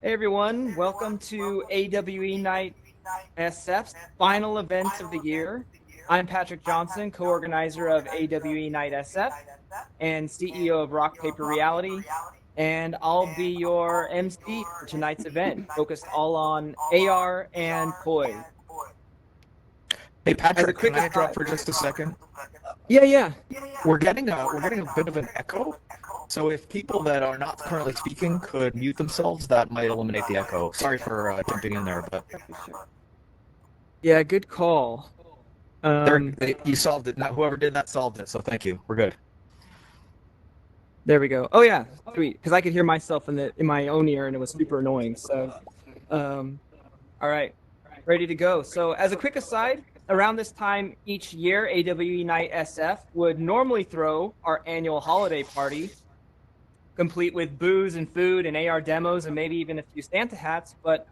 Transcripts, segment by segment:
Hey everyone, welcome to AWE Nite SF's final event of the year. I'm Patrick Johnson, co-organizer of AWE Nite SF and CEO of Rock Paper Reality, and I'll be your MC for tonight's event, focused all on AR and toys. Hey As a Patrick, quick can I aside, interrupt for just a second? yeah. We're getting a bit of an echo. So if people that are not currently speaking could mute themselves, that might eliminate the echo. Sorry for jumping in there, but Yeah, good call. you solved it. Now whoever did that solved it. So thank you. We're good. There we go. Oh yeah, sweet. Because I could hear myself in my own ear, and it was super annoying. So, all right, ready to go. So, as a quick aside, around this time each year, AWE Night SF would normally throw our annual holiday party, complete with booze and food and AR demos and maybe even a few Santa hats. But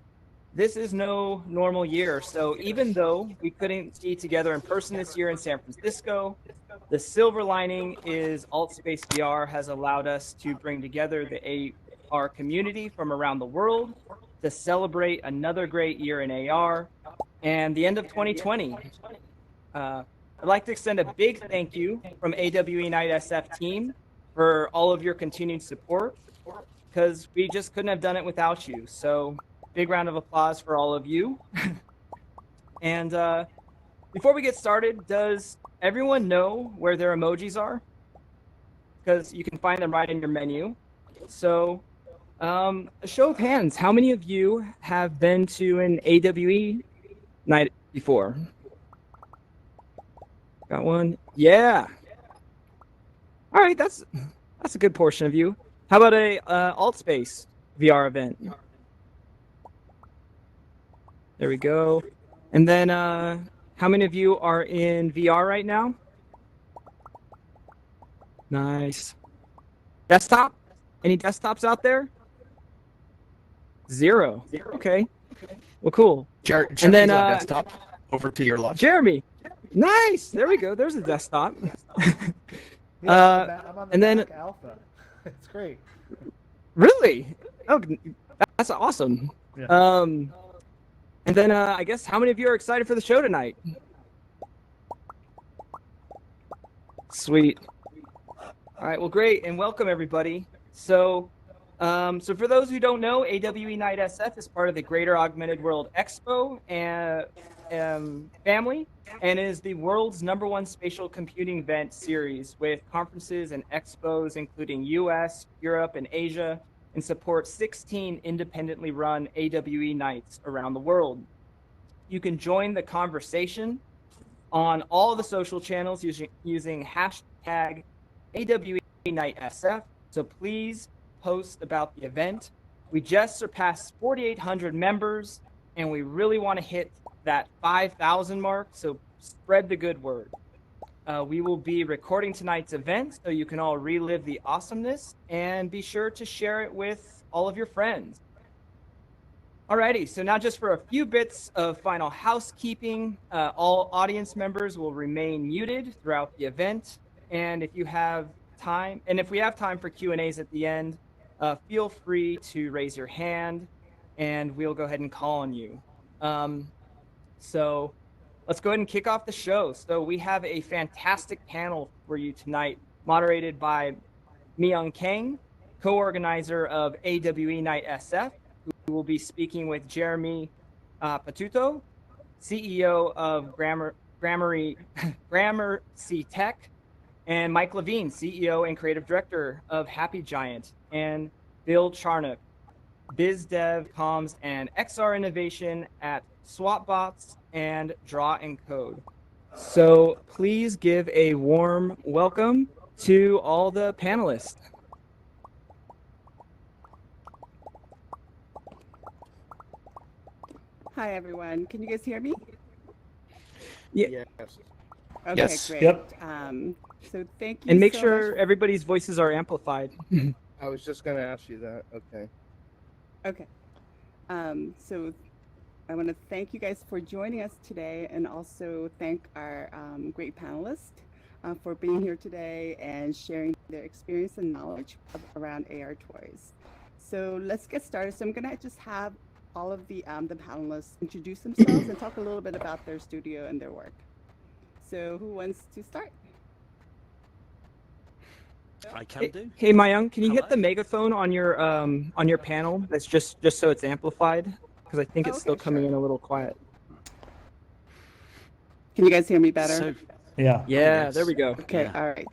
this is no normal year. So even though we couldn't be together in person this year in San Francisco, the silver lining is Altspace VR has allowed us to bring together the AR community from around the world to celebrate another great year in AR and the end of 2020. I'd like to extend a big thank you from AWE Night SF team for all of your continued support, because we just couldn't have done it without you. So big round of applause for all of you. And before we get started, does everyone know where their emojis are? Because you can find them right in your menu. So a show of hands, how many of you have been to an AWE night before? Got one? Yeah. All right, that's a good portion of you. How about a Altspace VR event? There we go. And then how many of you are in VR right now? Nice. Desktop? Any desktops out there? Zero. Okay. Well, cool. And then Jeremy's on desktop. Over to your left. Jeremy. Nice. There we go. There's a desktop. Yeah, I'm on the and then Mac Alpha. It's great. really? Oh, that's awesome. Yeah. And then I guess how many of you are excited for the show tonight? Sweet. All right, well, great, and welcome everybody. So for those who don't know, AWE Night SF is part of the Greater Augmented World Expo and family, and is the world's #1 spatial computing event series with conferences and expos including US, Europe, and Asia, and supports 16 independently run AWE nights around the world. You can join the conversation on all the social channels using hashtag AWE Night SF. So please post about the event. We just surpassed 4,800 members, and we really want to hit that 5,000 mark. So spread the good word. We will be recording tonight's event so you can all relive the awesomeness, and be sure to share it with all of your friends. Alrighty, so now just for a few bits of final housekeeping, all audience members will remain muted throughout the event. And if we have time for Q&As at the end, feel free to raise your hand and we'll go ahead and call on you. So let's go ahead and kick off the show. So we have a fantastic panel for you tonight, moderated by Myoung Kang, co-organizer of AWE Night SF, who will be speaking with Jeremy Patuto, CEO of Gramercy Tech, and Mike Levine, CEO and creative director of HappyGiant, and Bill Charnock, biz dev, comms, and XR innovation at SwapBots and Draw and Code. So please give a warm welcome to all the panelists. Hi, everyone. Can you guys hear me? Yeah. Yes. Okay, Yes. great. Yep. So thank you. And make so sure much. everybody's voices are amplified. I was just going to ask you that. Okay. Okay. So I want to thank you guys for joining us today, and also thank our great panelists for being here today and sharing their experience and knowledge around AR toys. So let's get started. So I'm gonna just have all of the panelists introduce themselves and talk a little bit about their studio and their work. So who wants to start? I can do. Hey, Myoung, can you hit Hello? the megaphone on your panel? That's just so it's amplified, because I think it's still Okay, coming sure. in a little quiet. Can you guys hear me better? So, Yeah. Yeah, yes. there we go. Okay, yeah. all right.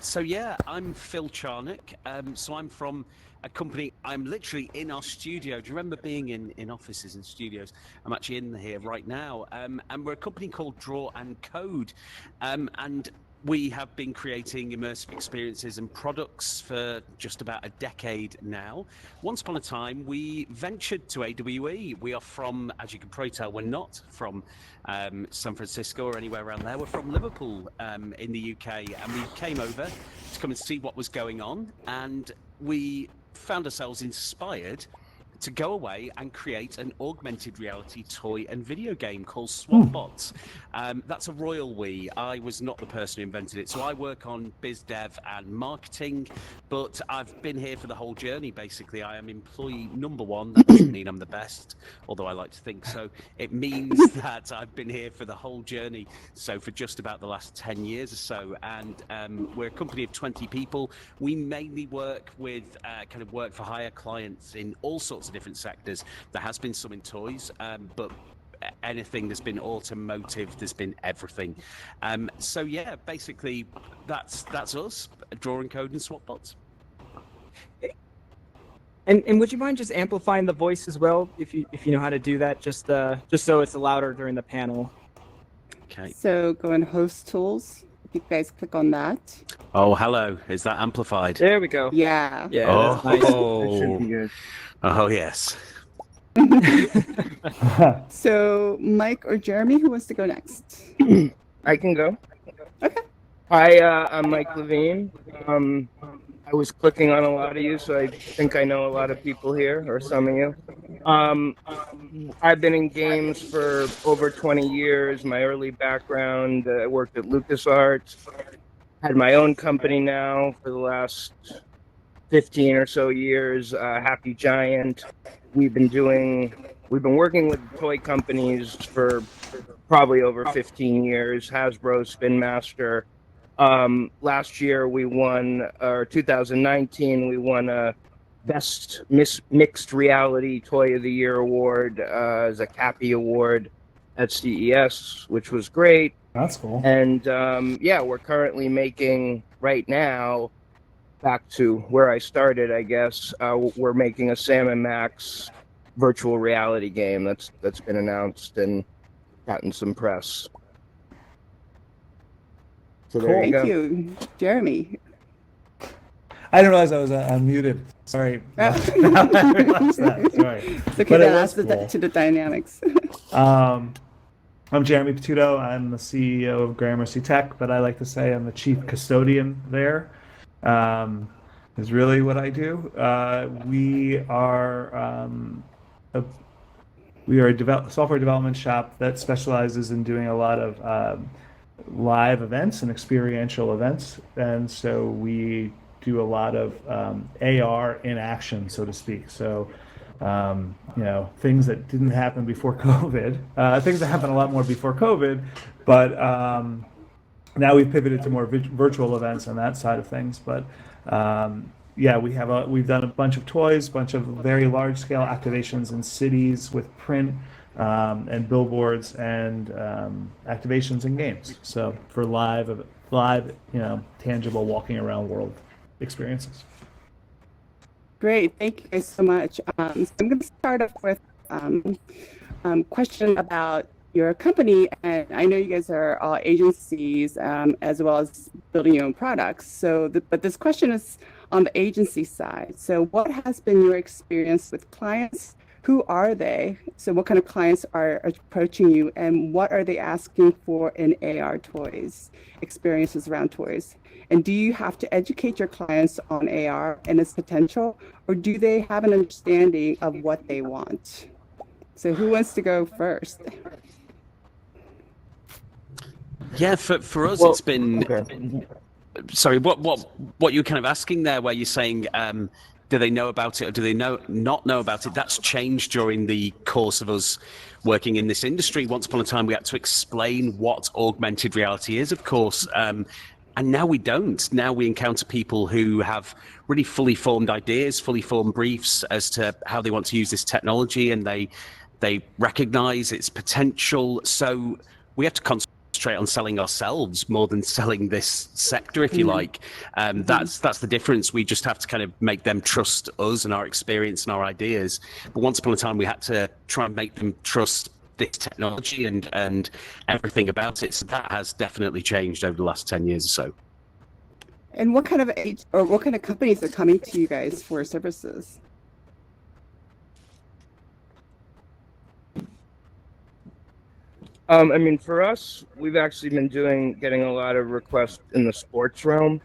So yeah, I'm Phil Charnock. So I'm from a company. I'm literally in our studio. Do you remember being in offices and studios? I'm actually in here right now. And we're a company called Draw and Code. And we have been creating immersive experiences and products for just about a decade now. Once upon a time, we ventured to AWE. We are from, as you can probably tell, we're not from San Francisco or anywhere around there. We're from Liverpool in the UK, and we came over to come and see what was going on, and we found ourselves inspired to go away and create an augmented reality toy and video game called SwapBots. That's a royal we. I was not the person who invented it. So I work on biz dev and marketing, but I've been here for the whole journey, basically. I am employee number one. That doesn't mean I'm the best, although I like to think so. It means that I've been here for the whole journey, so for just about the last 10 years or so. And we're a company of 20 people. We mainly work with kind of work for hire clients in all sorts of different sectors. There has been some in toys, but anything, there's been automotive, there's been everything. So yeah, basically that's us, Drawing Code and SwapBots. And would you mind just amplifying the voice as well, if you know how to do that, just so it's louder during the panel. Okay. So go in host tools. If you guys click on that. Oh, hello. Is that amplified? There we go. Yeah. Yeah, that's nice. That should be good. Oh yes. So Mike or Jeremy, who wants to go next? I can go. Okay. Hi, I'm Mike Levine. I was clicking on a lot of you, so I think I know a lot of people here, or some of you. I've been in games for over 20 years. My early background, I worked at LucasArts. Had my own company now for the last 15 or so years, HappyGiant. We've been working with toy companies for probably over 15 years. Hasbro, Spin Master. Last year we won, or 2019, we won a Best Mixed Reality Toy of the Year award as a Cappy Award at CES, which was great. That's cool. And yeah, we're currently making right now, back to where I started, I guess. We're making a Sam and Max virtual reality game that's been announced and gotten some press. So there you Thank go. you, Jeremy. I didn't realize I was unmuted. Sorry. Now I realized that. Sorry. It's okay, But it that was adds cool. to the dynamics. I'm Jeremy Patuto. I'm the CEO of Gramercy Tech, but I like to say I'm the chief custodian there. Is really what I do. We are a software development shop that specializes in doing a lot of live events and experiential events, and so we do a lot of AR in action, so to speak. So things that didn't happen before COVID, things that happened a lot more before COVID, but now we've pivoted to more virtual events on that side of things. But yeah, we've done a bunch of toys, bunch of very large scale activations in cities with print and billboards and activations in games. So for live, tangible walking around world experiences. Great, thank you guys so much. So I'm going to start off with question about your company, and I know you guys are all agencies as well as building your own products. So, but this question is on the agency side. So, what has been your experience with clients? Who are they? So, what kind of clients are approaching you, and what are they asking for in AR toys, experiences around toys? And do you have to educate your clients on AR and its potential, or do they have an understanding of what they want? So, who wants to go first? Yeah, for us, Well, it's been. okay. sorry, what you're kind of asking there, where you're saying, do they know about it or do they not know about it? That's changed during the course of us working in this industry. Once upon a time, we had to explain what augmented reality is, of course. And now we don't. Now we encounter people who have really fully formed ideas, fully formed briefs as to how they want to use this technology, and they recognize its potential. So we have to concentrate on selling ourselves more than selling this sector, if you like. That's the difference. We just have to kind of make them trust us and our experience and our ideas. But once upon a time, we had to try and make them trust this technology and everything about it. So that has definitely changed over the last 10 years or so. And what kind of companies are coming to you guys for services? I mean, for us, we've actually been getting a lot of requests in the sports realm,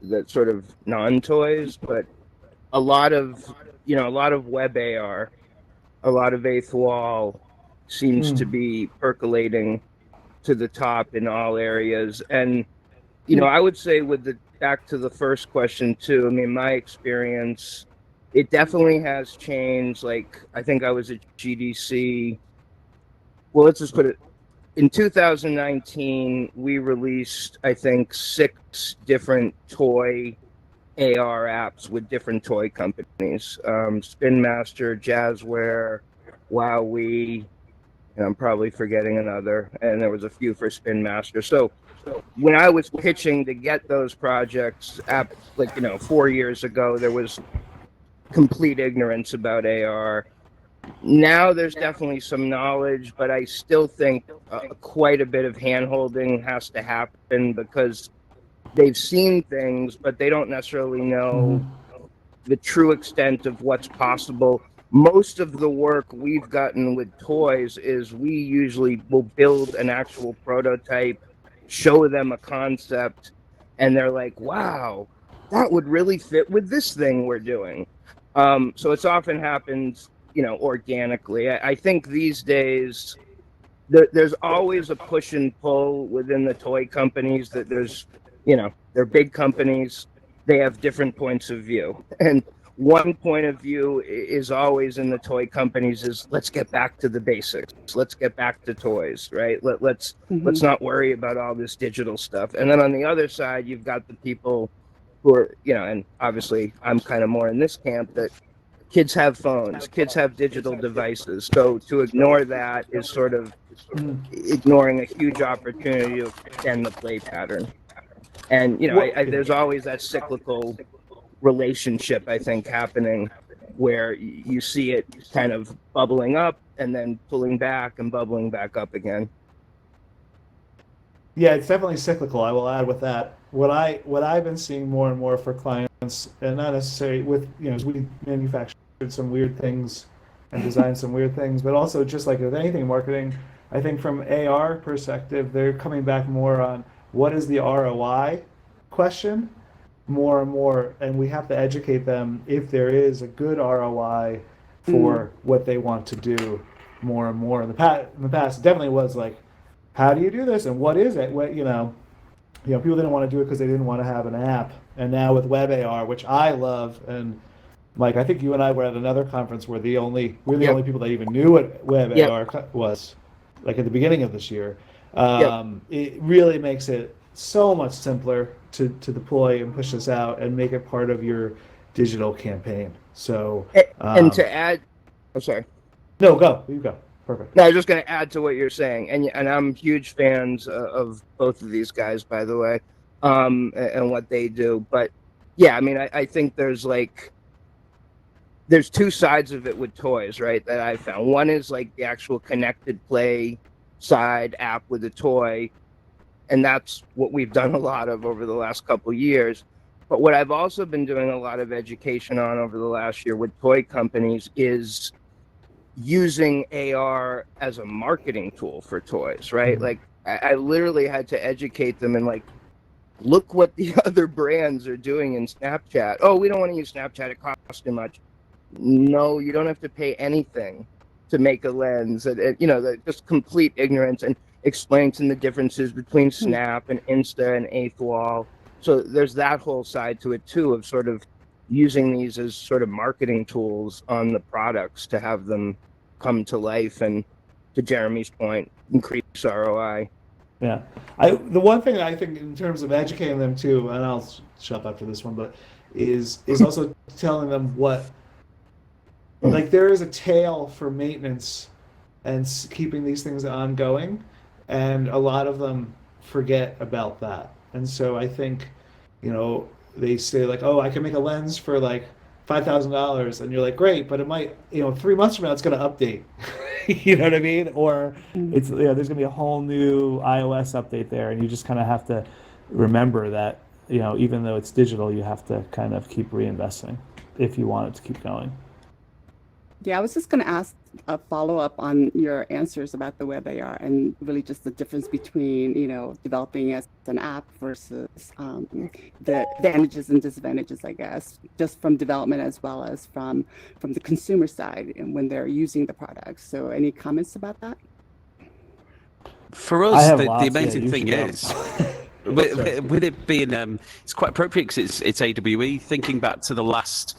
that sort of non-toys, but a lot of web AR, a lot of eighth wall seems to be percolating to the top in all areas. And, I would say back to the first question too, I mean, my experience, it definitely has changed. Like, I think I was at GDC. Well, let's just put it, in 2019, we released, I think, 6 different toy AR apps with different toy companies. Spin Master, Jazzware, WowWee, and I'm probably forgetting another, and there was a few for Spin Master. So when I was pitching to get those projects, 4 years ago, there was complete ignorance about AR. Now there's definitely some knowledge, but I still think quite a bit of hand-holding has to happen, because they've seen things, but they don't necessarily know the true extent of what's possible. Most of the work we've gotten with toys is we usually will build an actual prototype, show them a concept, and they're like, wow, that would really fit with this thing we're doing. So it's often happens organically. I think these days there's always a push and pull within the toy companies, that there's, they're big companies, they have different points of view. And one point of view is always in the toy companies is, let's get back to the basics. Let's get back to toys, right? Let's not worry about all this digital stuff. And then on the other side, you've got the people who are, and obviously I'm kind of more in this camp, that kids have phones, kids have digital devices. So to ignore that is sort of ignoring a huge opportunity to extend the play pattern. And, there's always that cyclical relationship, I think, happening, where you see it kind of bubbling up and then pulling back and bubbling back up again. Yeah, it's definitely cyclical. I will add with that. What I've been seeing more and more for clients, and not necessarily with, as we manufactured some weird things and designed some weird things, but also just like with anything marketing, I think from AR perspective, they're coming back more on what is the ROI question more and more, and we have to educate them if there is a good ROI for what they want to do more and more. In the past, it definitely was like, how do you do this and what is it? What people didn't want to do it because they didn't want to have an app. And now with web AR, which I love, and Mike, I think you and I were at another conference where we're the only people that even knew what web AR was, like at the beginning of this year. It really makes it so much simpler to deploy and push this out and make it part of your digital campaign. So and to add, I'm sorry. No, go. You go. Perfect. No, I was just going to add to what you're saying, and I'm huge fans of both of these guys, by the way, and what they do. But yeah, I mean, I think there's two sides of it with toys, right? That I found. One is like the actual connected play side app with a toy, and that's what we've done a lot of over the last couple of years. But what I've also been doing a lot of education on over the last year with toy companies is using AR as a marketing tool for toys, right? Like I literally had to educate them and like, look what the other brands are doing in Snapchat. Oh, we don't want to use Snapchat, it costs too much. No, you don't have to pay anything to make a lens. And just complete ignorance, and explaining to them the differences between Snap and Insta and Eighth Wall. So there's that whole side to it too, of sort of using these as sort of marketing tools on the products to have them come to life and, to Jeremy's point, increase ROI. Yeah, the one thing I think in terms of educating them too, and I'll shut up for this one, but is also telling them what, like, there is a tail for maintenance and keeping these things ongoing, and a lot of them forget about that. And so I think, you know, they say like, oh, I can make a lens for like $5,000, and you're like, great, but it might, you know, 3 months from now it's going to update. You know what I mean? Or it's, you know, there's going to be a whole new iOS update there, and you just kind of have to remember that, you know, even though it's digital, you have to kind of keep reinvesting if you want it to keep going. Yeah, I was just going to ask a follow-up on your answers about the web AR and really just the difference between, you know, developing as an app versus the advantages and disadvantages, I guess, just from development as well as from the consumer side and when they're using the products. So any comments about that? For us, the lots, amazing yeah, thing is, with it being, it's quite appropriate because it's AWE. Thinking back to the last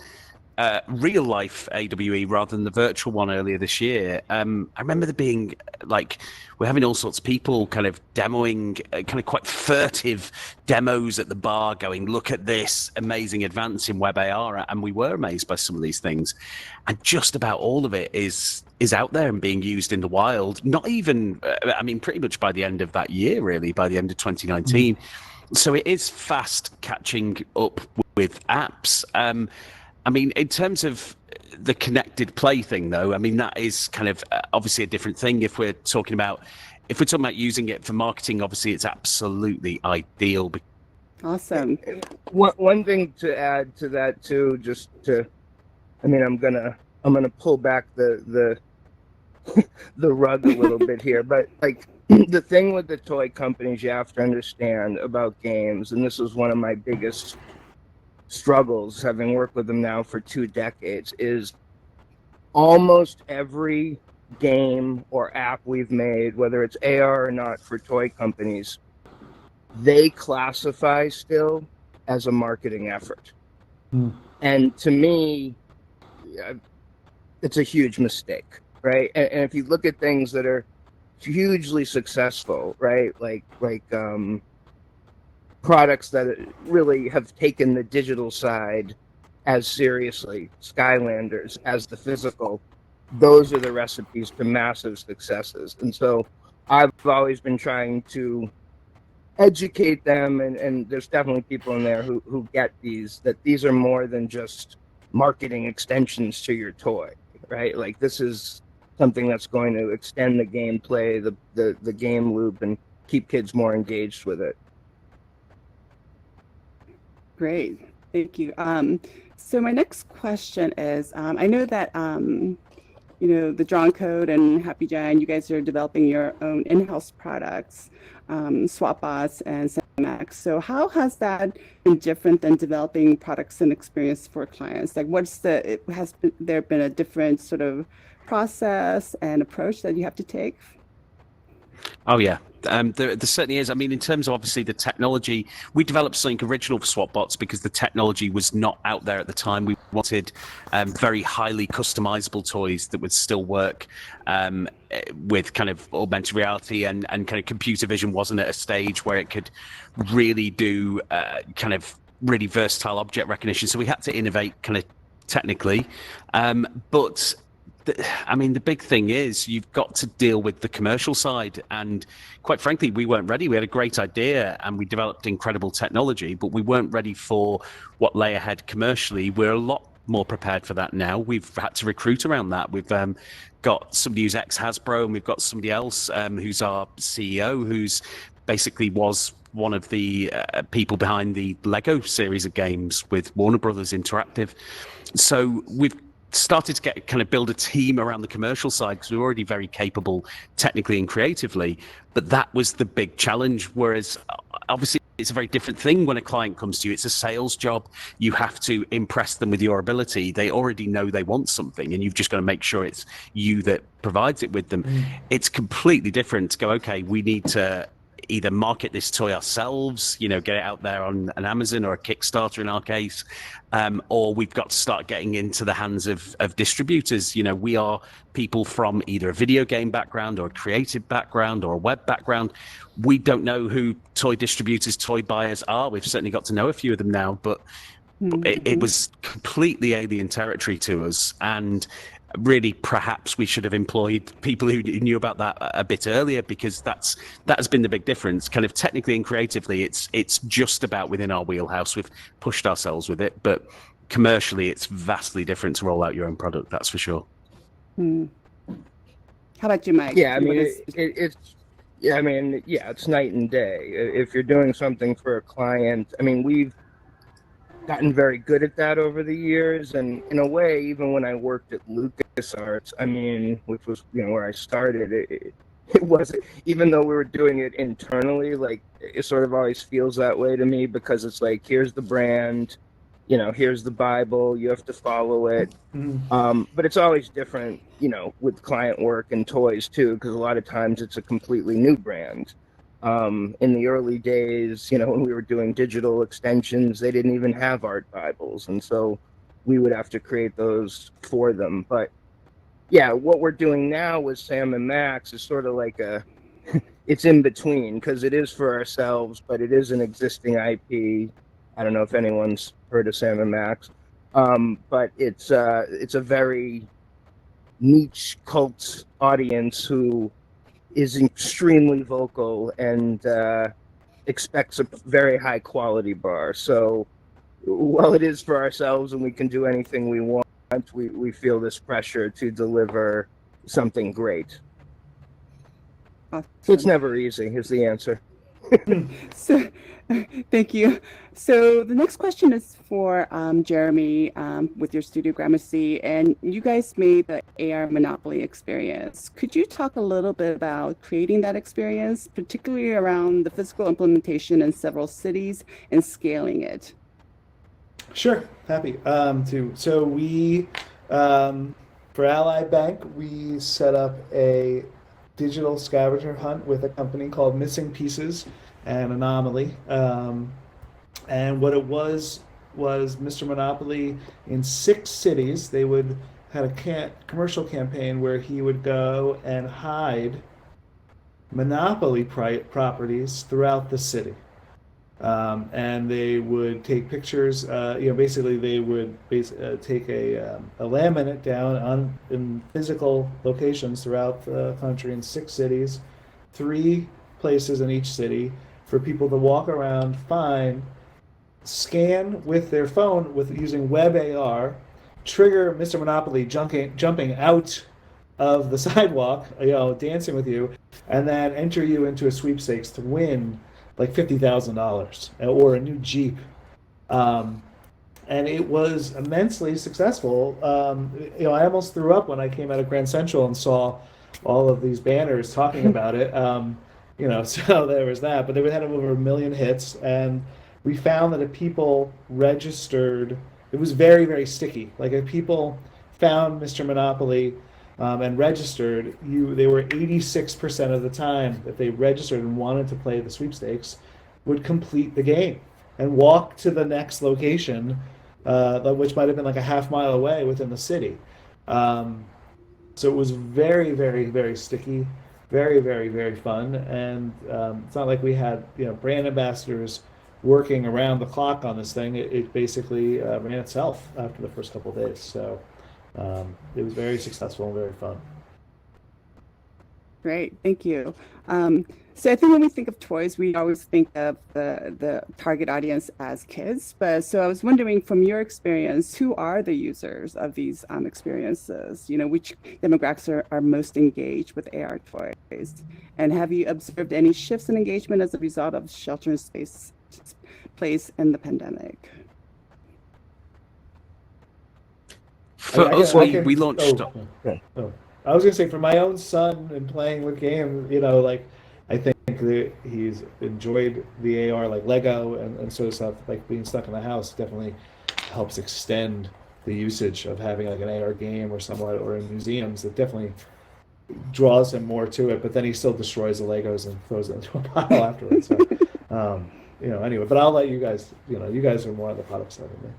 real life AWE rather than the virtual one earlier this year, I remember there being like, we're having all sorts of people kind of demoing kind of quite furtive demos at the bar going, look at this amazing advance in web AR. And we were amazed by some of these things. And just about all of it is out there and being used in the wild. Not even, I mean, pretty much by the end of that year, really, by the end of 2019. So it is fast catching up with apps. I mean, in terms of the connected play thing, though, I mean, that is kind of obviously a different thing. If we're talking about using it for marketing, obviously it's absolutely ideal. Awesome. One thing to add to that too, just to, I mean, I'm gonna pull back the the rug a little bit here, but like the thing with the toy companies, you have to understand about games, and this was one of my biggest struggles having worked with them now for 2 decades, is almost every game or app we've made, whether it's AR or not, for toy companies, they classify still as a marketing effort. And to me, it's a huge mistake, right? And if you look at things that are hugely successful, right, like products that really have taken the digital side as seriously, Skylanders, as the physical, those are the recipes to massive successes. And so I've always been trying to educate them, and there's definitely people in there who get that these are more than just marketing extensions to your toy, right? Like, this is something that's going to extend the gameplay, the game loop, and keep kids more engaged with it. Great, thank you. So my next question is, I know that you know, the Drawn Code and HappyGiant, you guys are developing your own in-house products, SwapBots and Max. So how has that been different than developing products and experience for clients? Like, there been a different sort of process and approach that you have to take? Oh, yeah. There certainly is. I mean, in terms of obviously the technology, we developed something original for SwapBots because the technology was not out there at the time. We wanted very highly customizable toys that would still work with kind of augmented reality, and kind of computer vision wasn't at a stage where it could really do kind of really versatile object recognition. So we had to innovate kind of technically. But I mean, the big thing is you've got to deal with the commercial side. And quite frankly, we weren't ready. We had a great idea and we developed incredible technology, but we weren't ready for what lay ahead commercially. We're a lot more prepared for that now. We've had to recruit around that. We've got somebody who's ex-Hasbro, and we've got somebody else who's our CEO, who's basically was one of the people behind the Lego series of games with Warner Brothers Interactive. So we've started to build a team around the commercial side because we're already very capable technically and creatively, but that was the big challenge. Whereas obviously it's a very different thing when a client comes to you. It's a sales job. You have to impress them with your ability. They already know they want something, and you've just got to make sure it's you that provides it with them. It's completely different to go, okay, we need to either market this toy ourselves, get it out there on an Amazon or a Kickstarter in our case, or we've got to start getting into the hands of distributors. We are people from either a video game background or a creative background or a web background. We don't know who toy distributors, toy buyers are. We've certainly got to know a few of them now, but it was completely alien territory to us. And really, perhaps we should have employed people who knew about that a bit earlier, because that has been the big difference. Kind of technically and creatively, it's just about within our wheelhouse. We've pushed ourselves with it, but commercially, it's vastly different to roll out your own product. That's for sure. How about you, Mike? Yeah, I mean, it's night and day. If you're doing something for a client, I mean, we've gotten very good at that over the years, and in a way, even when I worked at LucasArts, I mean, which was where I started, it wasn't, even though we were doing it internally, like, it sort of always feels that way to me, because it's like, here's the brand, here's the Bible, you have to follow it. But it's always different, with client work and toys too, because a lot of times it's a completely new brand. In the early days, when we were doing digital extensions, they didn't even have art Bibles. And so we would have to create those for them. But yeah, what we're doing now with Sam and Max is sort of like it's in between, because it is for ourselves, but it is an existing IP. I don't know if anyone's heard of Sam and Max, but it's a very niche cult audience who is extremely vocal and expects a very high quality bar. So while it is for ourselves and we can do anything we want, we feel this pressure to deliver something great. Awesome. So it's never easy is the answer. So, thank you. So the next question is for Jeremy with your studio Gramercy, and you guys made the AR Monopoly experience. Could you talk a little bit about creating that experience, particularly around the physical implementation in several cities and scaling it? Sure, happy to. So we, for Ally Bank, we set up a digital scavenger hunt with a company called Missing Pieces and Anomaly. And what it was Mr. Monopoly in 6 cities. They had a commercial campaign where he would go and hide Monopoly properties throughout the city. And they would take pictures. Basically, they would take a laminate down in physical locations throughout the country in 6 cities, 3 places in each city for people to walk around, find, scan with their phone using web AR, trigger Mr. Monopoly jumping out of the sidewalk, dancing with you, and then enter you into a sweepstakes to win like $50,000 or a new Jeep. And it was immensely successful. I almost threw up when I came out of Grand Central and saw all of these banners talking about it. So there was that. But they had over 1 million hits, and we found that if people registered, it was very, very sticky. Like if people found Mr. Monopoly and registered, they were 86% of the time that they registered and wanted to play the sweepstakes would complete the game and walk to the next location, which might have been like a half mile away within the city. So it was very, very, very sticky, very, very, very fun. And it's not like we had brand ambassadors working around the clock on this thing. It basically ran itself after the first couple of days. So it was very successful and very fun. Great, thank you. So I think when we think of toys, we always think of the target audience as kids. But so I was wondering, from your experience, who are the users of these experiences? Which demographics are most engaged with AR toys? And have you observed any shifts in engagement as a result of shelter-in-place in the pandemic? For us, we launched. I was gonna say, for my own son and playing with games, I think that he's enjoyed the AR, like Lego and sort of stuff. Like being stuck in the house definitely helps extend the usage of having like an AR game or in museums. It definitely draws him more to it, but then he still destroys the Legos and throws it into a pile afterwards. So, anyway, but I'll let you guys, you guys are more on the product side than me.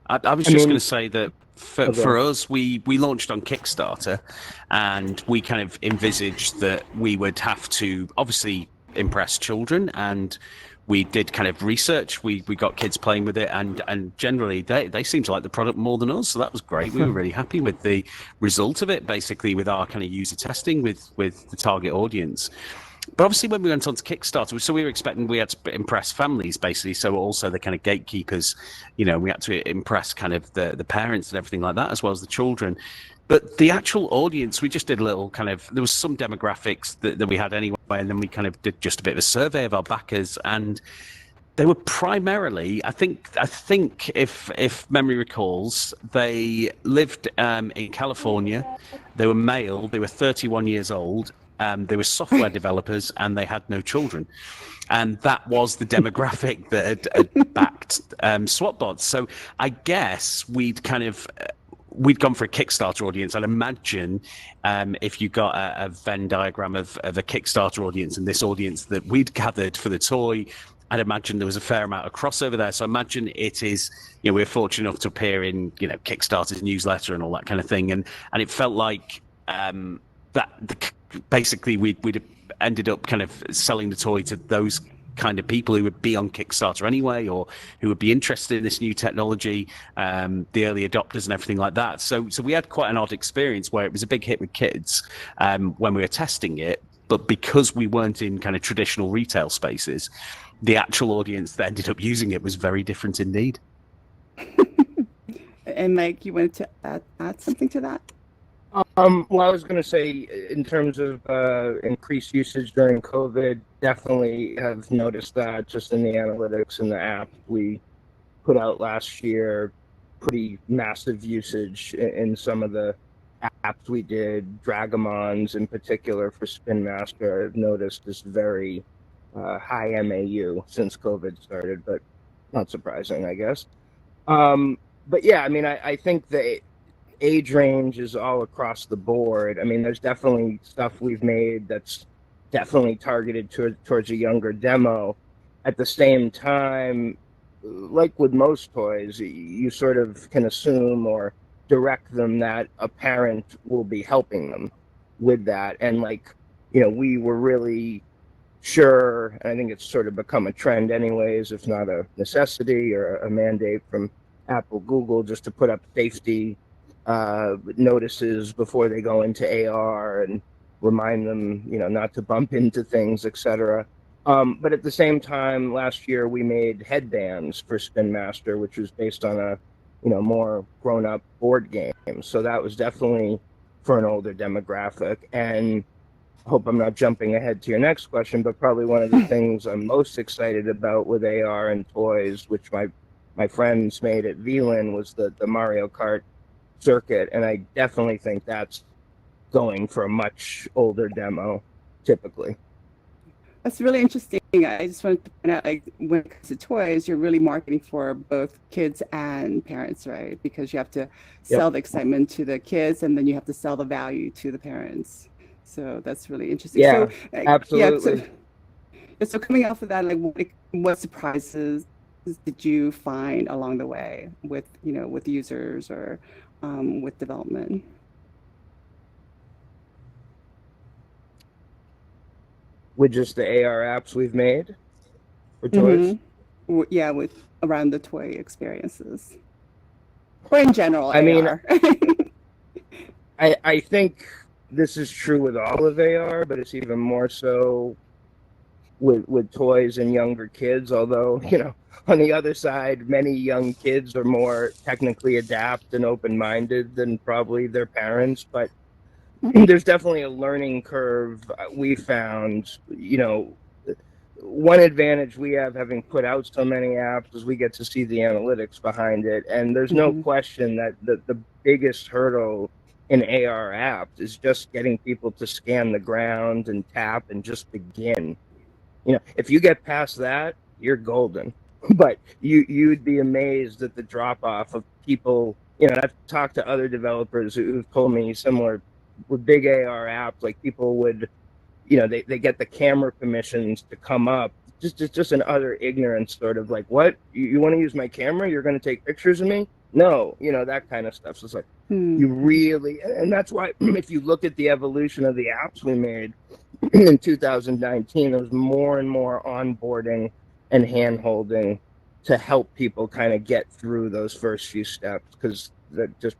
I was just going to say that for us, we launched on Kickstarter, and we kind of envisaged that we would have to obviously impress children, and we did kind of research. We got kids playing with it, and generally they seem to like the product more than us, so that was great. We were really happy with the result of it, basically with our kind of user testing with the target audience. But obviously, when we went on to Kickstarter, so we were expecting we had to impress families, basically. So also the kind of gatekeepers, we had to impress kind of the parents and everything like that, as well as the children. But the actual audience, we just did a little kind of, there was some demographics that we had anyway, and then we kind of did just a bit of a survey of our backers, and they were primarily, I think if memory recalls, they lived in California, they were male, they were 31 years old, they were software developers, and they had no children. And that was the demographic that had backed SwapBots. So I guess we'd gone for a Kickstarter audience. I'd imagine if you got a Venn diagram of a Kickstarter audience and this audience that we'd gathered for the toy, I'd imagine there was a fair amount of crossover there. So I imagine it is, we're fortunate enough to appear in, Kickstarter's newsletter and all that kind of thing. And it felt like basically we'd ended up kind of selling the toy to those kind of people who would be on Kickstarter anyway, or who would be interested in this new technology, the early adopters and everything like that. So we had quite an odd experience where it was a big hit with kids when we were testing it, but because we weren't in kind of traditional retail spaces, the actual audience that ended up using it was very different indeed. And Mike, you wanted to add something to that? Well, I was going to say, in terms of increased usage during COVID, definitely have noticed that just in the analytics in the app we put out last year. Pretty massive usage in some of the apps we did. Dragamons in particular for Spin Master, I've noticed is very high MAU since COVID started, but not surprising, I guess. But yeah, I mean, I think the age range is all across the board. I mean, there's definitely stuff we've made that's definitely targeted towards a younger demo. At the same time, like with most toys, you sort of can assume or direct them that a parent will be helping them with that. And we were really sure, and I think it's sort of become a trend anyways, if not a necessity or a mandate from Apple, Google, just to put up safety notices before they go into AR and remind them, not to bump into things, etc. But at the same time, last year we made headbands for Spin Master, which was based on a, more grown-up board game. So that was definitely for an older demographic. And I hope I'm not jumping ahead to your next question, but probably one of the things I'm most excited about with AR and toys, which my friends made at VLAN, was the Mario Kart circuit, and I definitely think that's going for a much older demo typically. That's really interesting. I just wanted to point out, when it comes to toys, you're really marketing for both kids and parents, right? Because you have to sell the excitement to the kids, and then you have to sell the value to the parents. So that's really interesting. Yeah, so, absolutely. So coming off of that, what surprises did you find along the way with users or with development? With just the AR apps we've made for toys? Mm-hmm. Yeah, with around the toy experiences. Or in general, I mean, AR. I think this is true with all of AR, but it's even more so with toys and younger kids, although, on the other side, many young kids are more technically adept and open-minded than probably their parents, but there's definitely a learning curve we found. One advantage we have, having put out so many apps, is we get to see the analytics behind it, and there's no question that the biggest hurdle in AR apps is just getting people to scan the ground and tap and just begin. If you get past that, you're golden. But you'd be amazed at the drop off of people. I've talked to other developers who've told me similar with big AR apps, like people would, they get the camera permissions to come up. Just an utter ignorance, sort of like, what? You want to use my camera? You're going to take pictures of me? No, that kind of stuff. So it's like, you really, and that's why if you look at the evolution of the apps we made in 2019, there was more and more onboarding and hand-holding to help people kind of get through those first few steps, because that just,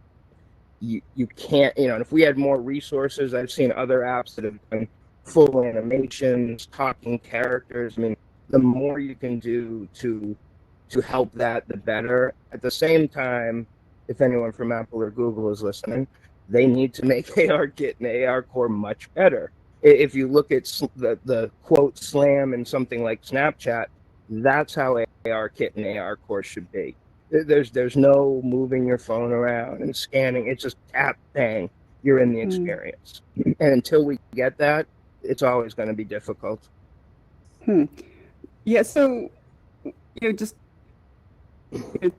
you can't, and if we had more resources, I've seen other apps that have done full animations, talking characters. I mean, the more you can do to help that, the better. At the same time, if anyone from Apple or Google is listening, they need to make ARKit and AR Core much better. If you look at the quote slam in something like Snapchat, that's how ARKit and AR Core should be. There's no moving your phone around and scanning. It's just tap, bang, you're in the experience. And until we get that, it's always going to be difficult. Yeah, so just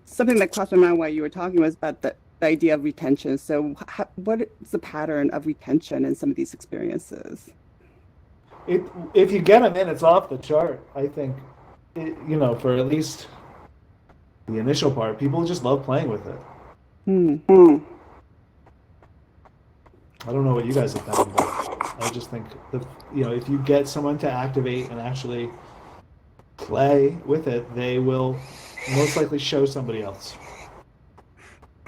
something that crossed my mind while you were talking was about the idea of retention. So what is the pattern of retention in some of these experiences? If you get them in, it's off the chart. I think, for at least the initial part, people just love playing with it. I don't know what you guys have found, but I just think if you get someone to activate and actually play with it, they will most likely show somebody else.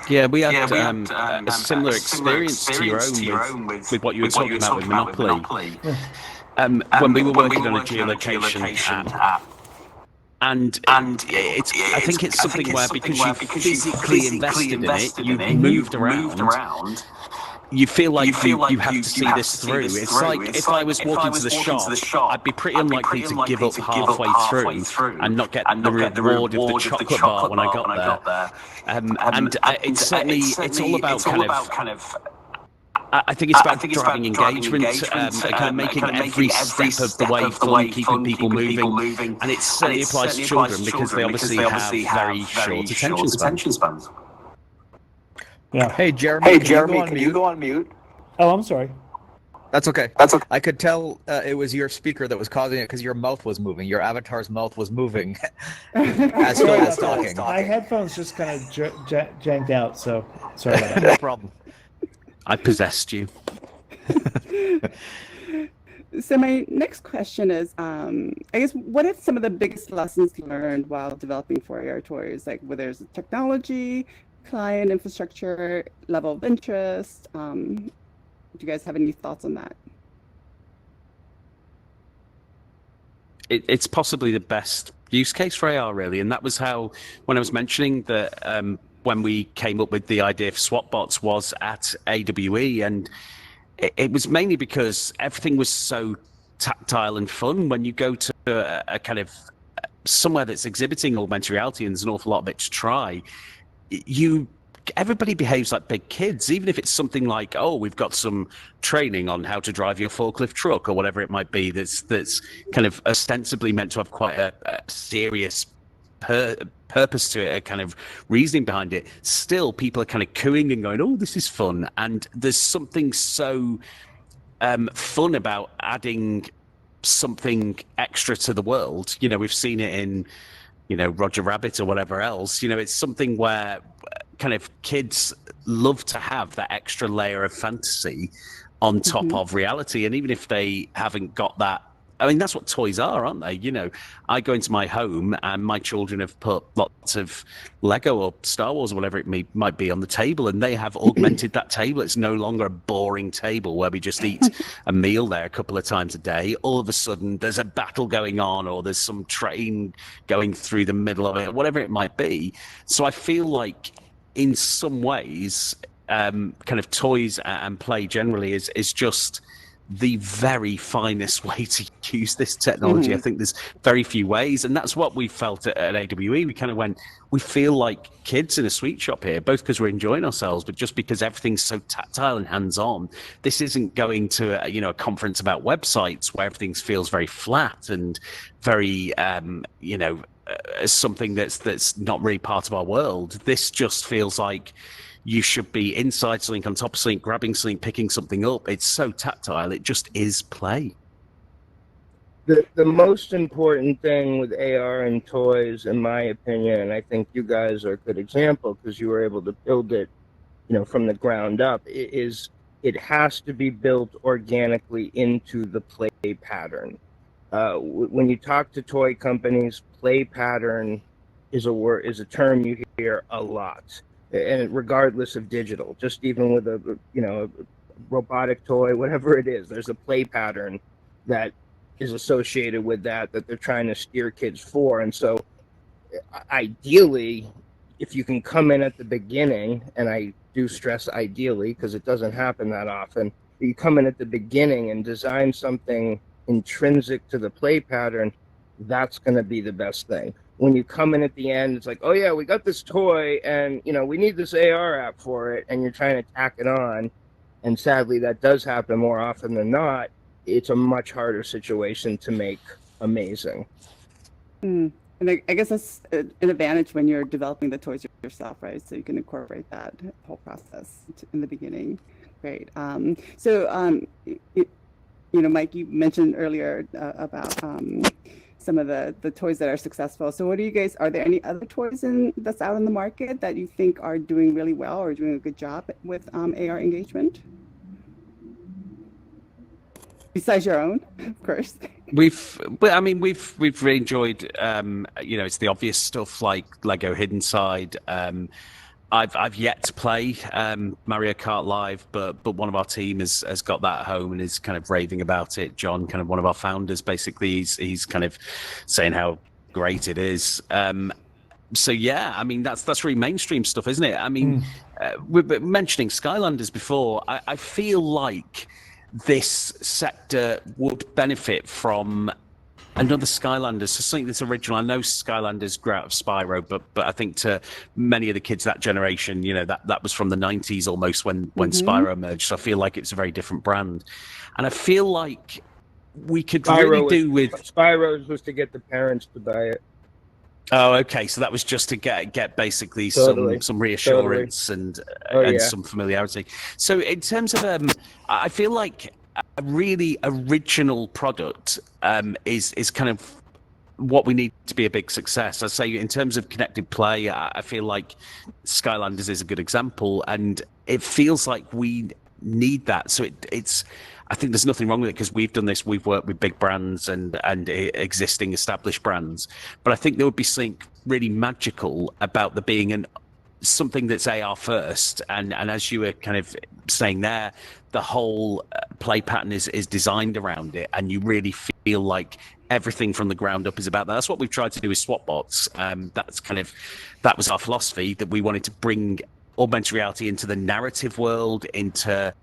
Yeah, we had a similar experience to your own with what you were talking about with Monopoly. When we were working on a geolocation app. And it's, I think it's something where because you physically invested in it, you've moved around, you feel like you have to see this through. It's like if I was walking to the shop, I'd be pretty unlikely to give up halfway through and not get the reward of the chocolate bar when I got there. And it's certainly, it's all about kind of I think it's about driving engagement, kind of making every step of the way fun, keeping people moving. And it certainly applies to children because they obviously have very short attention spans. Yeah. Hey, Jeremy, can you go on mute? Oh, I'm sorry. That's okay. I could tell it was your speaker that was causing it because your mouth was moving. Your avatar's mouth was moving as Phil was talking. My headphones just kind of janked out, so sorry about that. No problem. I possessed you. So my next question is, I guess, what are some of the biggest lessons learned while developing for AR toys? Like whether it's technology, client infrastructure, level of interest. Do you guys have any thoughts on that? It's possibly the best use case for AR, really. And that was how, when I was mentioning that when we came up with the idea for SwapBots was at AWE, and it was mainly because everything was so tactile and fun. When you go to a kind of somewhere that's exhibiting augmented reality and there's an awful lot of it to try, everybody behaves like big kids, even if it's something like, oh, we've got some training on how to drive your forklift truck or whatever it might be, that's kind of ostensibly meant to have quite a serious purpose to it, a kind of reasoning behind it. Still, people are kind of cooing and going, oh, this is fun. And there's something so fun about adding something extra to the world. We've seen it in Roger Rabbit or whatever else. It's something where kind of kids love to have that extra layer of fantasy on top of reality. And even if they haven't got that, I mean, that's what toys are, aren't they? I go into my home and my children have put lots of Lego or Star Wars or whatever it might be on the table, and they have augmented that table. It's no longer a boring table where we just eat a meal there a couple of times a day. All of a sudden, there's a battle going on, or there's some train going through the middle of it, whatever it might be. So I feel like in some ways, kind of toys and play generally is just the very finest way to use this technology. I think there's very few ways, and that's what we felt at AWE. We kind of went, we feel like kids in a sweet shop here, both because we're enjoying ourselves, but just because everything's so tactile and hands-on. This isn't going to a conference about websites where everything feels very flat and very something that's not really part of our world. This just feels like you should be inside something, on top of something, grabbing something, picking something up. It's so tactile. It just is play. The most important thing with AR and toys, in my opinion, and I think you guys are a good example because you were able to build it, from the ground up, is it has to be built organically into the play pattern. When you talk to toy companies, play pattern is a term you hear a lot, and regardless of digital, just even with a robotic toy, whatever it is, there's a play pattern that is associated with that they're trying to steer kids for. And so ideally, if you can come in at the beginning, and I do stress ideally because it doesn't happen that often, you come in at the beginning and design something intrinsic to the play pattern, that's going to be the best thing. When you come in at the end, it's like, oh yeah, we got this toy and we need this AR app for it, and you're trying to tack it on, and sadly that does happen more often than not. It's a much harder situation to make amazing. And I guess that's an advantage when you're developing the toys yourself, right? So you can incorporate that whole process in the beginning. Great. Mike, you mentioned earlier about some of the toys that are successful. So are there any other toys that's out in the market that you think are doing really well or doing a good job with AR engagement? Besides your own, of course. We've really enjoyed, it's the obvious stuff like Lego Hidden Side. I've yet to play Mario Kart Live, but one of our team has got that at home and is kind of raving about it. John, kind of one of our founders, basically, he's kind of saying how great it is. So yeah, I mean that's really mainstream stuff, isn't it? I mean, we were mentioning Skylanders before. I feel like this sector would benefit from another Skylanders, so something that's original. I know Skylanders grew out of Spyro, but I think to many of the kids that generation, that was from the 90s almost when Spyro emerged. So I feel like it's a very different brand, and I feel like we could Spyro was to get the parents to buy it. Oh, okay. So that was just to get basically some reassurance and some familiarity. So in terms of, I feel like a really original product is kind of what we need to be a big success. I say in terms of connected play, I feel like Skylanders is a good example, and it feels like we need that. So it's. I think there's nothing wrong with it because we've done this. We've worked with big brands and existing established brands, but I think there would be something really magical about there being something that's AR first. And as you were kind of saying there, the whole play pattern is designed around it, and you really feel like everything from the ground up is about that. That's what we've tried to do with SwapBots. That was our philosophy, that we wanted to bring augmented reality into the narrative world, into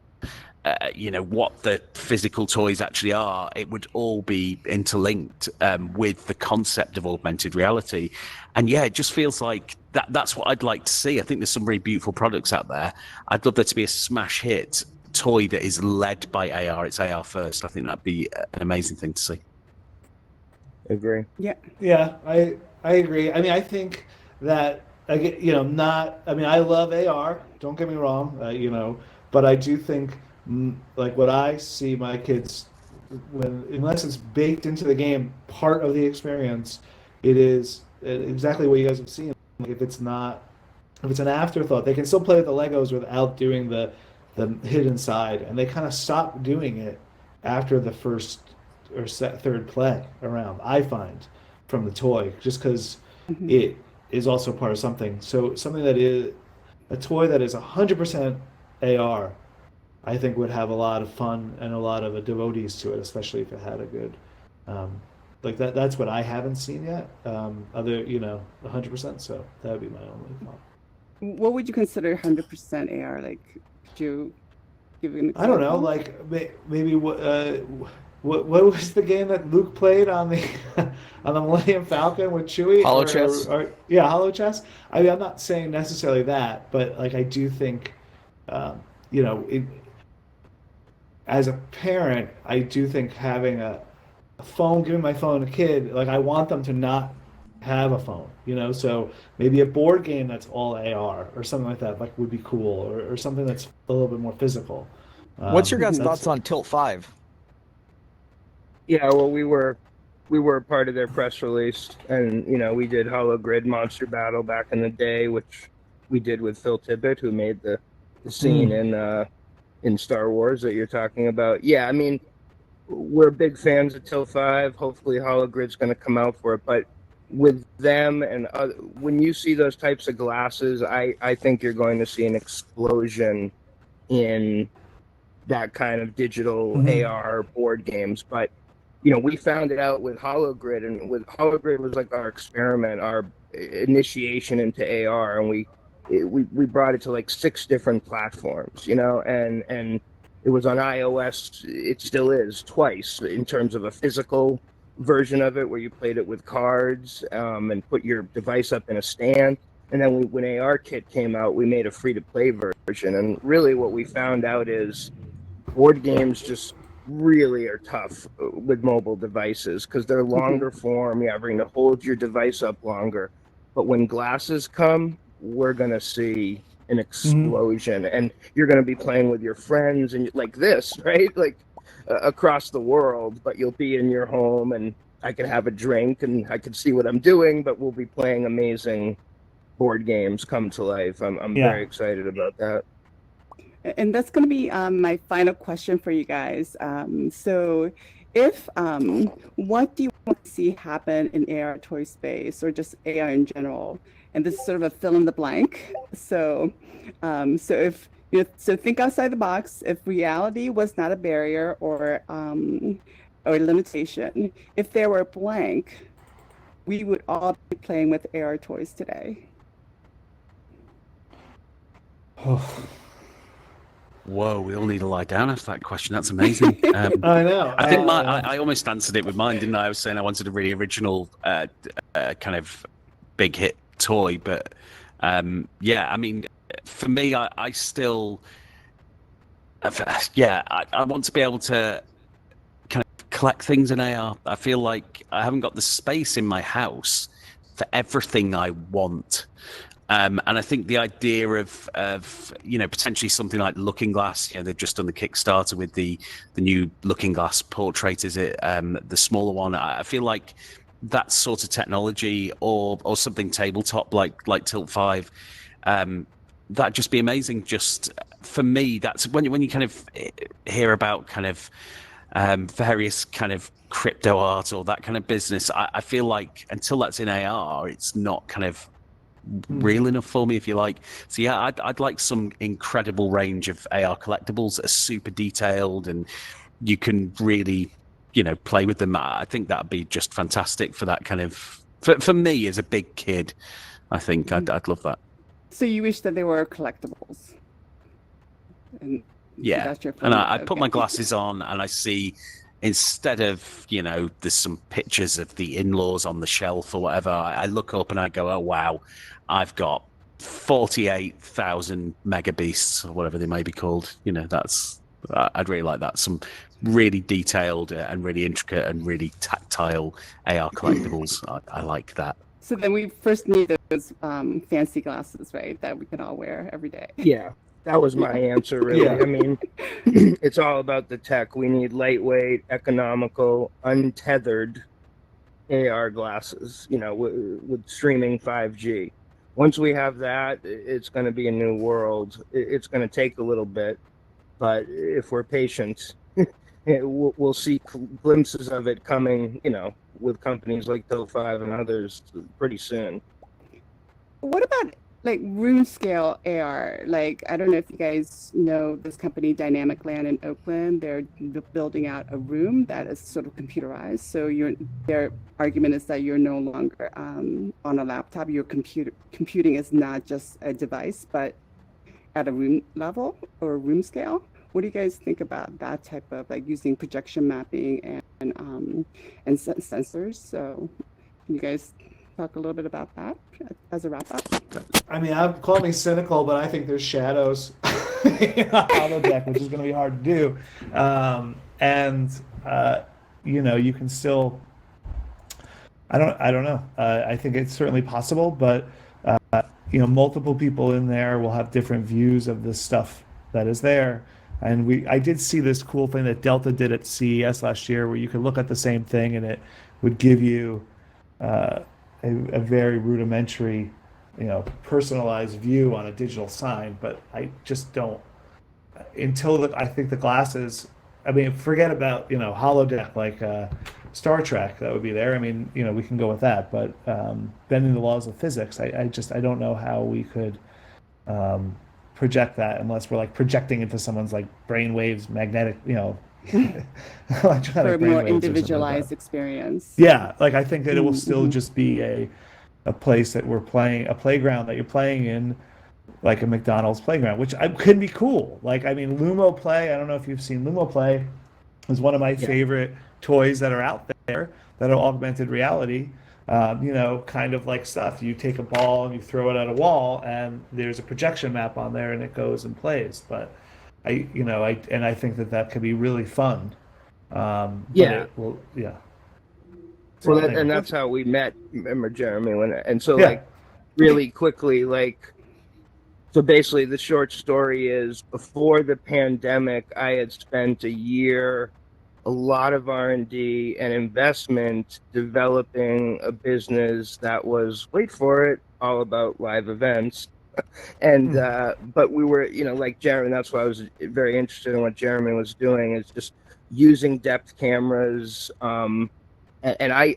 what the physical toys actually are. It would all be interlinked with the concept of augmented reality. And yeah, it just feels like that's what I'd like to see. I think there's some really beautiful products out there. I'd love there to be a smash hit toy that is led by AR. It's AR first. I think that'd be an amazing thing to see. Agree. Yeah, I agree. I mean, I think that, I love AR, don't get me wrong, but I do think, like what I see my kids, unless it's baked into the game, part of the experience, it is exactly what you guys have seen. Like if it's an afterthought, they can still play with the Legos without doing the hidden side, and they kind of stop doing it after the first or third play around, I find, from the toy, just because it is also part of something. So something that is a toy that is 100% AR, I think would have a lot of fun and a lot of devotees to it, especially if it had a good, like that's what I haven't seen yet. 100%. So that would be my only thought. What would you consider 100% AR? Like, could you give an example? I don't know. Like maybe what was the game that Luke played on the on the Millennium Falcon with Chewie? Holochess. Holochess. I mean, I'm not saying necessarily that, but like I do think, as a parent, I do think having a phone, giving my phone to a kid, like I want them to not have a phone, so maybe a board game that's all AR or something like that, like would be cool, or something that's a little bit more physical. What's your guys' That's- thoughts on Tilt 5? Yeah, well, we were part of their press release, and we did Hologrid Monster Battle back in the day, which we did with Phil Tippett, who made the scene in Star Wars that you're talking about. Yeah, I mean, we're big fans of Tilt 5. Hopefully, Hologrid's going to come out for it, but with them and when you see those types of glasses, I think you're going to see an explosion in that kind of digital AR board games. But we found it out with Hologrid, and with Hologrid was like our experiment, our initiation into AR, and we brought it to like 6 different platforms, and it was on iOS. It still is twice in terms of a physical version of it, where you played it with cards and put your device up in a stand. And then when ARKit came out, we made a free-to-play version. And really what we found out is board games just really are tough with mobile devices because they're longer form. You're having to hold your device up longer. But when glasses come, we're going to see an explosion. And you're going to be playing with your friends and like this, right? Like across the world, but you'll be in your home and I could have a drink and I could see what I'm doing, but we'll be playing amazing board games come to life. I'm very excited about that. And that's going to be my final question for you guys. So if what do you want to see happen in AR toy space or just AR in general? And this is sort of a fill in the blank. So if so think outside the box. If reality was not a barrier or a limitation, if there were a blank, we would all be playing with AR toys today. Whoa, we all need to lie down after that question. That's amazing. I know. I think I almost answered it with mine, didn't I? I was saying I wanted a really original kind of big hit toy, but yeah, I mean, for me, I still, I want to be able to kind of collect things in AR. I feel like I haven't got the space in my house for everything I want. And I think the idea of potentially something like Looking Glass, they've just done the Kickstarter with the new Looking Glass portrait, is it the smaller one? I feel like that sort of technology or something tabletop like Tilt 5, that'd just be amazing. Just for me, that's when you kind of hear about kind of various kind of crypto art or that kind of business. I feel like until that's in AR, it's not kind of real enough for me, if you like. So yeah, I'd like some incredible range of AR collectibles that are super detailed and you can really play with them. I think that'd be just fantastic for that kind of for me as a big kid. I think I'd love that. So you wish that they were collectibles? And yeah, and I put my glasses on and I see, instead of there's some pictures of the in-laws on the shelf or whatever, I look up and I go, oh wow, I've got 48,000 mega beasts or whatever they may be called. That's I'd really like that. Some really detailed and really intricate and really tactile AR collectibles. I like that. So then we first need those fancy glasses, right, that we can all wear every day. Yeah, that was my answer, really. I mean, it's all about the tech. We need lightweight, economical, untethered AR glasses, with streaming 5G. Once we have that, it's going to be a new world. It's going to take a little bit, but if we're patient, we'll see glimpses of it coming, with companies like Tilt 5 and others pretty soon. What about like Roon Scale Ar? Like, I don't know if you guys know this company, Dynamic Land in Oakland. They're building out a room that is sort of computerized. So their argument is that you're no longer on a laptop. Your computing is not just a device, but at a room level or room scale. What do you guys think about that type of like using projection mapping and sensors? So can you guys talk a little bit about that as a wrap up? I mean, call me cynical, but I think there's shadows on the deck, which is going to be hard to do. You can still, I don't know. I think it's certainly possible, but multiple people in there will have different views of the stuff that is there. And I did see this cool thing that Delta did at CES last year, where you could look at the same thing and it would give you a very rudimentary, personalized view on a digital sign. But I just don't I think the glasses. I mean, forget about holodeck like Star Trek that would be there. I mean, we can go with that, but bending the laws of physics, I don't know how we could project that unless we're like projecting into someone's like brain waves, magnetic, electronic For a brain more waves or something like individualized that. experience. Yeah, like I think that it will still just be a place that we're playing, a playground that you're playing in, like a McDonald's playground, which can be cool. Like, I mean, Lumo Play, I don't know if you've seen Lumo Play, is one of my favorite toys that are out there that are augmented reality. Kind of like stuff. You take a ball and you throw it at a wall, and there's a projection map on there, and it goes and plays. But I think that could be really fun. Yeah. Yeah. Well, and that's how we met. Remember, Jeremy? So Yeah. like really quickly, like. So basically, the short story is before the pandemic, I had spent a year, a lot of R&D and investment developing a business that was, wait for it, all about live events. And but we were, like Jeremy, that's why I was very interested in what Jeremy was doing, is just using depth cameras. And I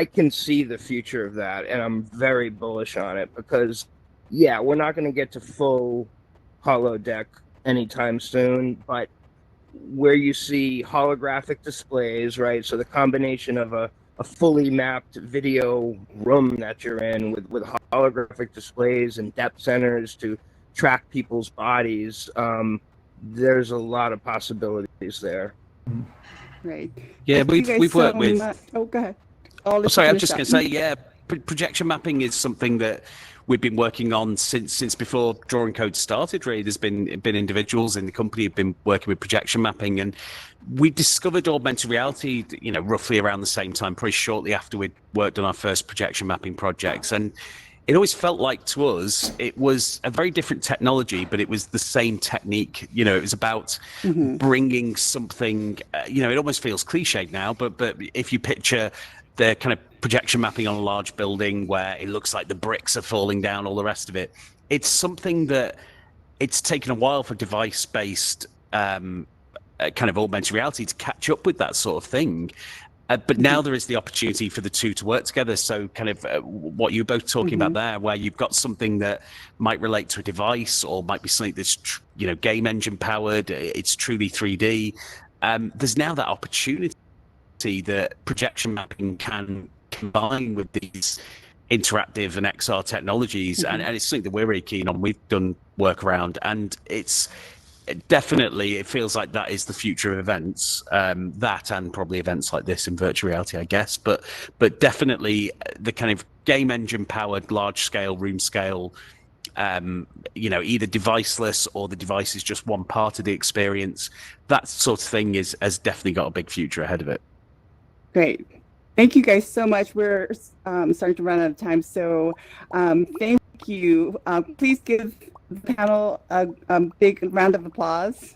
can see the future of that, and I'm very bullish on it because yeah, we're not going to get to full holodeck anytime soon, but where you see holographic displays, right? So the combination of a fully mapped video room that you're in with holographic displays and depth centers to track people's bodies, there's a lot of possibilities there. Right. Yeah, Thank you guys we've worked so with. much. Oh, go ahead. Sorry, I'm just going to say, yeah, projection mapping is something that we've been working on since before Drawing Code started. Really, there's been individuals in the company who've been working with projection mapping, and we discovered augmented reality, roughly around the same time, pretty shortly after we'd worked on our first projection mapping projects. And it always felt like to us it was a very different technology, but it was the same technique. It was about bringing something. It almost feels cliched now, but if you picture the kind of projection mapping on a large building where it looks like the bricks are falling down, all the rest of it. It's something that it's taken a while for device-based kind of augmented reality to catch up with that sort of thing. But now there is the opportunity for the two to work together. So kind of what you're both talking about there, where you've got something that might relate to a device or might be something that's, game engine powered. It's truly 3D. There's now that opportunity that projection mapping can combine with these interactive and XR technologies, and it's something that we're really keen on. We've done work around, and it's definitely, it feels like that is the future of events, that and probably events like this in virtual reality, I guess, but definitely the kind of game engine powered large scale room scale, either deviceless or the device is just one part of the experience. That sort of thing has definitely got a big future ahead of it. Great. Thank you guys so much. We're starting to run out of time. So thank you. Please give the panel a big round of applause.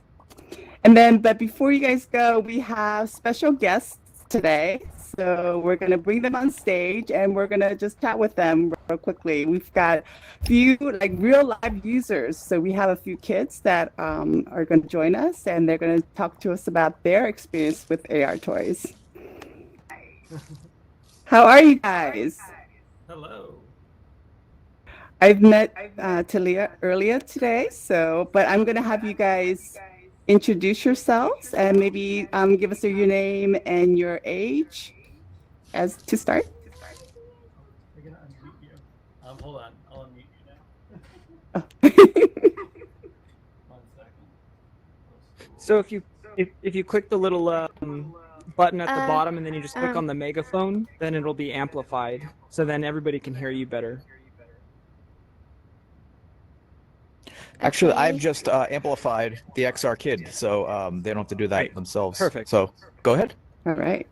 But before you guys go, we have special guests today. So we're going to bring them on stage and we're going to just chat with them real quickly. We've got a few real live users. So we have a few kids that are going to join us, and they're going to talk to us about their experience with AR toys. How are you guys? Hello. I've met Talia earlier today, but I'm going to have you guys introduce yourselves and maybe give us your name and your age as to start. We're going to unmute you. Hold on. I'll unmute you now. 1 second. So if you click the little button at the bottom and then you just click on the megaphone, then it'll be amplified, so then everybody can hear you better. Actually, I've just amplified the XR kid, so they don't have to do that themselves. Perfect. So go ahead. All right.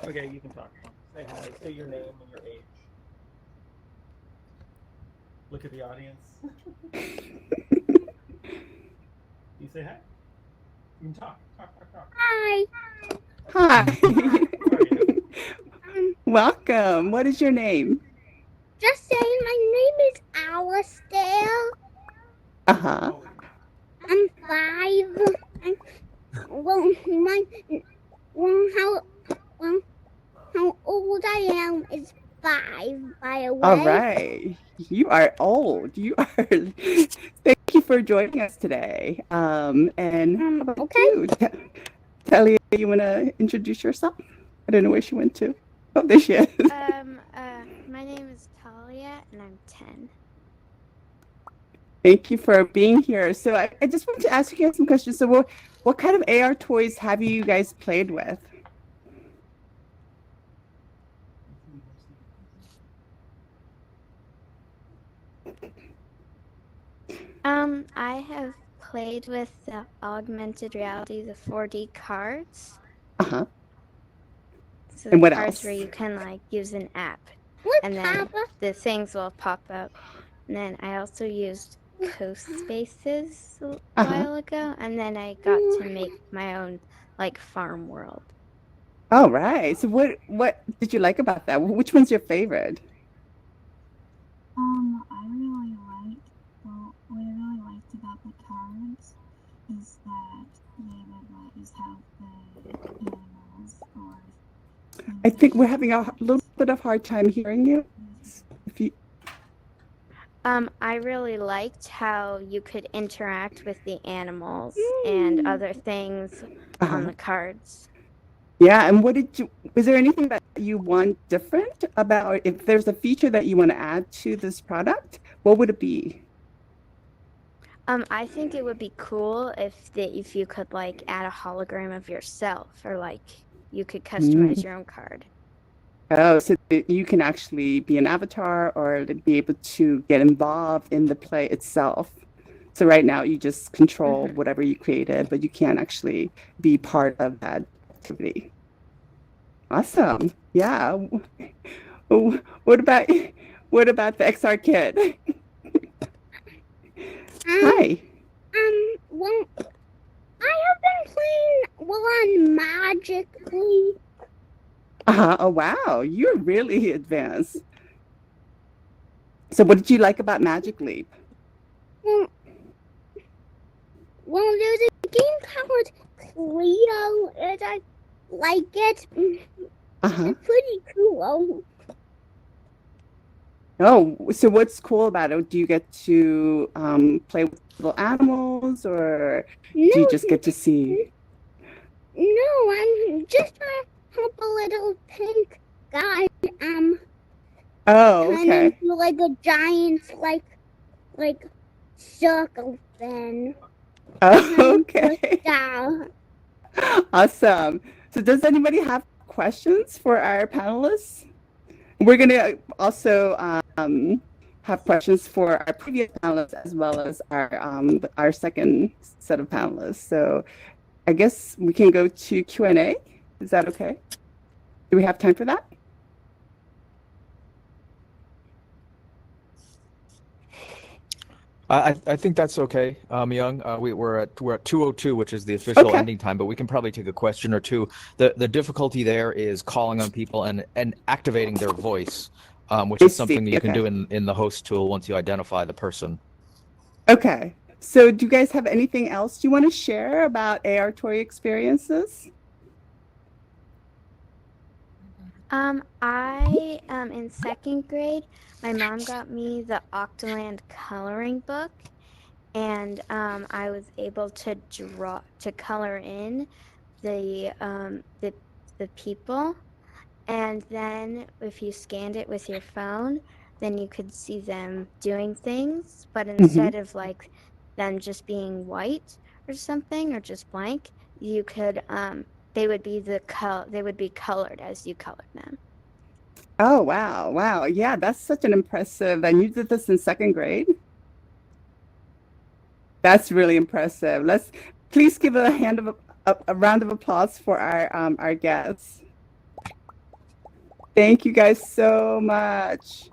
Okay, you can talk. Say hi. Say your name and your age. Look at the audience. You say hi. You can talk. Talk. Hi. Hi. How are you? Welcome. What is your name? Just saying, my name is Alistair. Uh-huh. I'm 5. Well, how old I am is 5, by the way. All right. You are old. You are. Thank you for joining us today. And how about Okay. you? Talia, you want to introduce yourself? I don't know where she went to. Oh, there she is. My name is Talia, and I'm 10. Thank you for being here. So I just wanted to ask you guys some questions. So what kind of AR toys have you guys played with? I have played with the augmented reality, the 4D cards. Uh-huh. So And the what cards else? where you can like use an app, What, and then Papa? the things will pop up. And then I also used Coast Spaces a while ago, and then I got to make my own like farm world. All right. So what did you like about that? Which one's your favorite? What I really liked about the cards is that they would let us have the animals or I think we're having a little bit of hard time hearing you. If you I really liked how you could interact with the animals and other things on the cards. Yeah, and was there anything that you want different about, if there's a feature that you want to add to this product, what would it be? I think it would be cool if you could like add a hologram of yourself, or like you could customize your own card. Oh, so that you can actually be an avatar or to be able to get involved in the play itself. So right now you just control whatever you created, but you can't actually be part of that activity. Awesome. Yeah. What about the XR kid? Hi. Well, I have been playing on Magically. Oh wow, you're really advanced. So what did you like about Magic Leap? Well, there's a game called Cleo, and I like it. It's pretty cool. Oh, so what's cool about it? Do you get to play with little animals, or do you just get to see? No, I'm just a little pink guy. Oh, turn okay. into like a giant, like circle thing. Oh, okay. Yeah. Awesome. So does anybody have questions for our panelists? We're going to also have questions for our previous panelists as well as our second set of panelists. So I guess we can go to Q&A. Is that okay? Do we have time for that? I think that's okay, Myoung. We're at 2:02, which is the official ending time, but we can probably take a question or two. The difficulty there is calling on people and activating their voice, which is something that you can do in the host tool once you identify the person. Okay. So do you guys have anything else you want to share about AR toy experiences? I in 2nd grade, my mom got me the Octoland coloring book, and I was able to color in the people, and then if you scanned it with your phone, then you could see them doing things, but instead of like them just being white or something, or just blank, you could they would be colored as you colored them. Oh, wow. Wow. Yeah, that's such an impressive. And you did this in 2nd grade? That's really impressive. Let's please give a round of applause for our guests. Thank you guys so much.